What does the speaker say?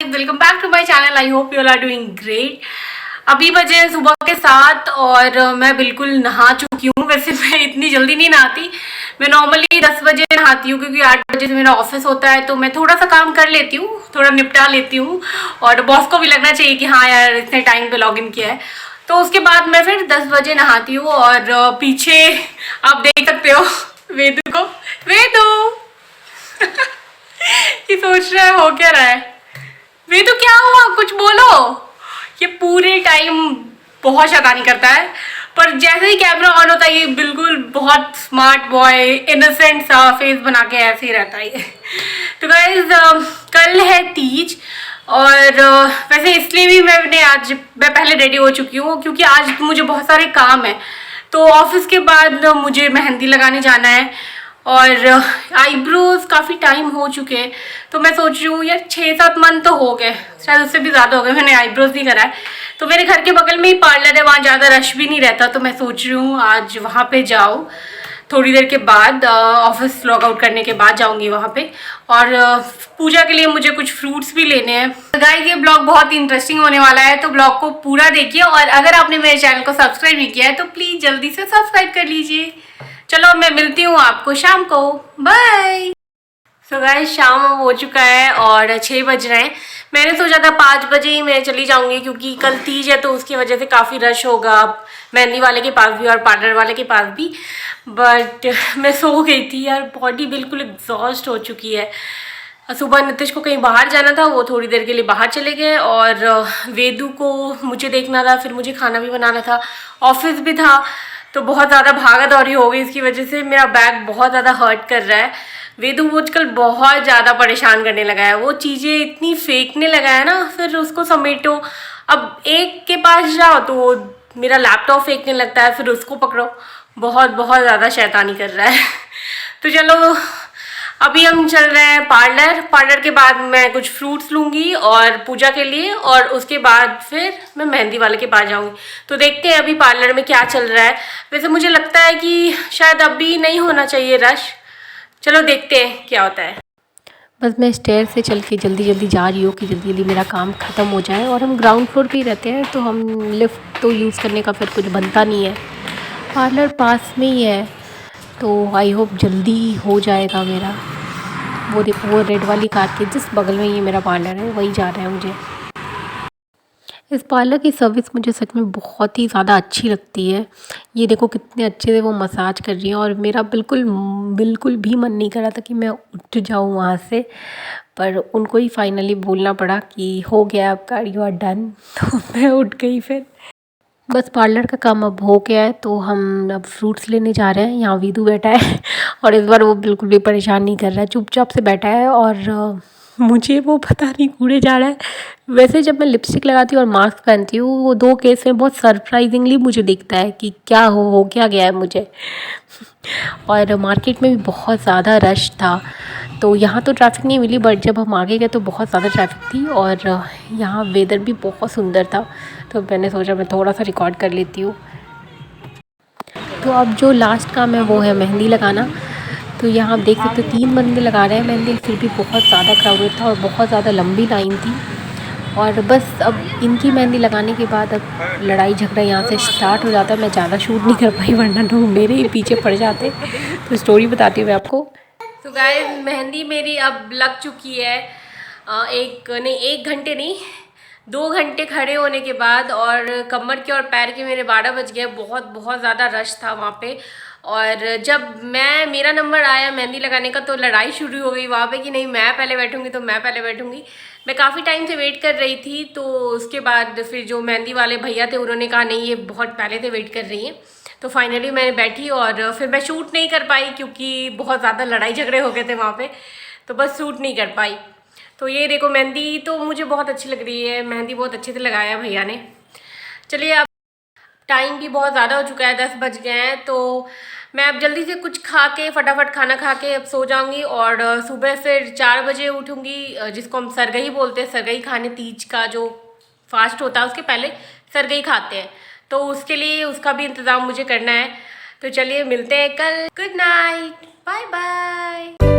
Welcome back to my channel. I hope you all are doing great. अभी बजे सुबह के 7 और मैं बिल्कुल नहा चुकी हूँ। वैसे मैं इतनी जल्दी नहीं नहाती, मैं नॉर्मली 10 बजे नहाती हूँ क्योंकि 8 बजे से मेरा ऑफिस होता है, तो मैं थोड़ा सा काम कर लेती हूँ, थोड़ा निपटा लेती हूँ और बॉस को भी लगना चाहिए कि हाँ यार इतने टाइम पे लॉग इन किया है। तो उसके बाद मैं फिर 10 बजे नहाती हूँ और पीछे आप देख सकते हो वेदू को। वेदू ये सोच रहा है हो क्या रहा है। वे तो क्या हुआ, कुछ बोलो। ये पूरे टाइम बहुत शैतानी करता है, पर जैसे ही कैमरा ऑन होता है ये बिल्कुल बहुत स्मार्ट बॉय इनोसेंट सा फेस बना के ऐसे ही रहता है। तो गाइज कल है तीज और वैसे इसलिए भी मैं पहले रेडी हो चुकी हूँ क्योंकि आज मुझे बहुत सारे काम है। तो ऑफिस के बाद मुझे मेहंदी लगाने जाना है और आईब्रोज काफ़ी टाइम हो चुके हैं, तो मैं सोच रही हूँ यार 6-7 मंथ तो हो गए, शायद उससे भी ज़्यादा हो गए मैंने आईब्रोज नहीं करा है। तो मेरे घर के बगल में ही पार्लर है, वहाँ ज़्यादा रश भी नहीं रहता, तो मैं सोच रही हूँ आज वहाँ पे जाऊँ। थोड़ी देर के बाद ऑफिस लॉग आउट करने के बाद जाऊँगी वहाँ पे। और पूजा के लिए मुझे कुछ फ्रूट्स भी लेने हैं। गाइस ये ब्लॉग बहुत इंटरेस्टिंग होने वाला है, तो ब्लॉग को पूरा देखिए और अगर आपने मेरे चैनल को सब्सक्राइब नहीं किया है तो प्लीज़ जल्दी से सब्सक्राइब कर लीजिए। चलो मैं मिलती हूँ आपको शाम को, बाय। सो गाइस शाम हो चुका है और 6 बज रहे हैं। मैंने सोचा था 5 बजे ही मैं चली जाऊंगी क्योंकि कल तीज है, तो उसकी वजह से काफ़ी रश होगा मेहंदी वाले के पास भी और पार्लर वाले के पास भी। बट मैं सो गई थी यार, बॉडी बिल्कुल एग्जॉस्ट हो चुकी है। सुबह नितिश को कहीं बाहर जाना था, वो थोड़ी देर के लिए बाहर चले गए और वेदू को मुझे देखना था, फिर मुझे खाना भी बनाना था, ऑफिस भी था, तो बहुत ज़्यादा भागा दौड़ी हो गई। इसकी वजह से मेरा बैक बहुत ज़्यादा हर्ट कर रहा है। वेदू आजकल बहुत ज़्यादा परेशान करने लगा है, वो चीज़ें इतनी फेंकने लगा है ना, फिर उसको समेटो। अब एक के पास जाओ तो वो मेरा लैपटॉप फेंकने लगता है, फिर उसको पकड़ो, बहुत बहुत ज़्यादा शैतानी कर रहा है। तो चलो अभी हम चल रहे हैं पार्लर के बाद मैं कुछ फ्रूट्स लूँगी और पूजा के लिए, और उसके बाद फिर मैं मेहंदी वाले के पास जाऊँगी। तो देखते हैं अभी पार्लर में क्या चल रहा है। वैसे मुझे लगता है कि शायद अभी नहीं होना चाहिए रश, चलो देखते हैं क्या होता है। बस मैं स्टेयर से चल के जल्दी जल्दी जा रही हूँ कि जल्दी जल्दी मेरा काम ख़त्म हो जाए। और हम ग्राउंड फ्लोर पे ही रहते हैं, तो हम लिफ्ट तो यूज़ करने का फिर कुछ बनता नहीं है। पार्लर पास में ही है, तो आई होप जल्दी हो जाएगा मेरा। वो देखो वो रेड वाली कार के जिस बगल में ये मेरा पार्लर है वही जा रहा है मुझे। इस पार्लर की सर्विस मुझे सच में बहुत ही ज़्यादा अच्छी लगती है। ये देखो कितने अच्छे से वो मसाज कर रही हैं और मेरा बिल्कुल बिल्कुल भी मन नहीं कर रहा था कि मैं उठ जाऊँ वहाँ से, पर उनको ही फाइनली बोलना पड़ा कि हो गया आपका, यू आर डन। तो मैं उठ गई फिर। बस पार्लर का काम अब हो गया है, तो हम अब फ्रूट्स लेने जा रहे हैं। यहाँ वीदू बैठा है और इस बार वो बिल्कुल भी परेशान नहीं कर रहा है, चुपचाप से बैठा है और मुझे वो पता नहीं कूड़े जा रहा है। वैसे जब मैं लिपस्टिक लगाती हूँ और मास्क पहनती हूँ, वो 2 केस में बहुत सरप्राइजिंगली मुझे दिखता है कि क्या हो क्या गया है मुझे। और मार्केट में भी बहुत ज़्यादा रश था, तो यहाँ तो ट्रैफिक नहीं मिली, बट जब हम आगे गए तो बहुत ज़्यादा ट्रैफिक थी और यहाँ वेदर भी बहुत सुंदर था, तो मैंने सोचा मैं थोड़ा सा रिकॉर्ड कर लेती हूँ। तो अब जो लास्ट काम है वो है मेहंदी लगाना। तो यहाँ आप देख सकते हो 3 बंदे लगा रहे हैं मेहंदी, फिर भी बहुत ज़्यादा क्राउडेड था और बहुत ज़्यादा लंबी लाइन थी। और बस अब इनकी मेहंदी लगाने के बाद अब लड़ाई झगड़ा यहाँ से स्टार्ट हो जाता है। मैं ज़्यादा शूट नहीं कर पाई वरना लोग मेरे ही पीछे पड़ जाते। तो स्टोरी बताती हूँ मैं आपको। तो गाइस मेहंदी मेरी अब लग चुकी है, 1 घंटे नहीं 2 घंटे खड़े होने के बाद, और कमर के और पैर के मेरे 12 बज गए। बहुत बहुत ज़्यादा रश था वहाँ पे। और जब मेरा नंबर आया मेहंदी लगाने का, तो लड़ाई शुरू हो गई वहाँ पे कि नहीं मैं पहले बैठूंगी तो मैं पहले बैठूंगी। मैं काफ़ी टाइम से वेट कर रही थी, तो उसके बाद फिर जो मेहंदी वाले भैया थे उन्होंने कहा नहीं ये बहुत पहले से वेट कर रही हैं। तो फाइनली मैं बैठी और फिर मैं शूट नहीं कर पाई क्योंकि बहुत ज़्यादा लड़ाई झगड़े हो गए थे वहाँ पे, तो बस शूट नहीं कर पाई। तो ये देखो मेहंदी तो मुझे बहुत अच्छी लग रही है, मेहंदी बहुत अच्छे से लगाया भैया ने। चलिए अब टाइम भी बहुत ज़्यादा हो चुका है, 10 बज गए हैं, तो मैं अब जल्दी से कुछ खा के फटाफट खाना खा के अब सो जाऊंगी और सुबह फिर 4 बजे उठूंगी, जिसको हम सरगई बोलते हैं। सरगई खाने तीज का जो फास्ट होता है उसके पहले सरगई खाते हैं, तो उसके लिए उसका भी इंतज़ाम मुझे करना है। तो चलिए मिलते हैं कल। Good night, bye bye.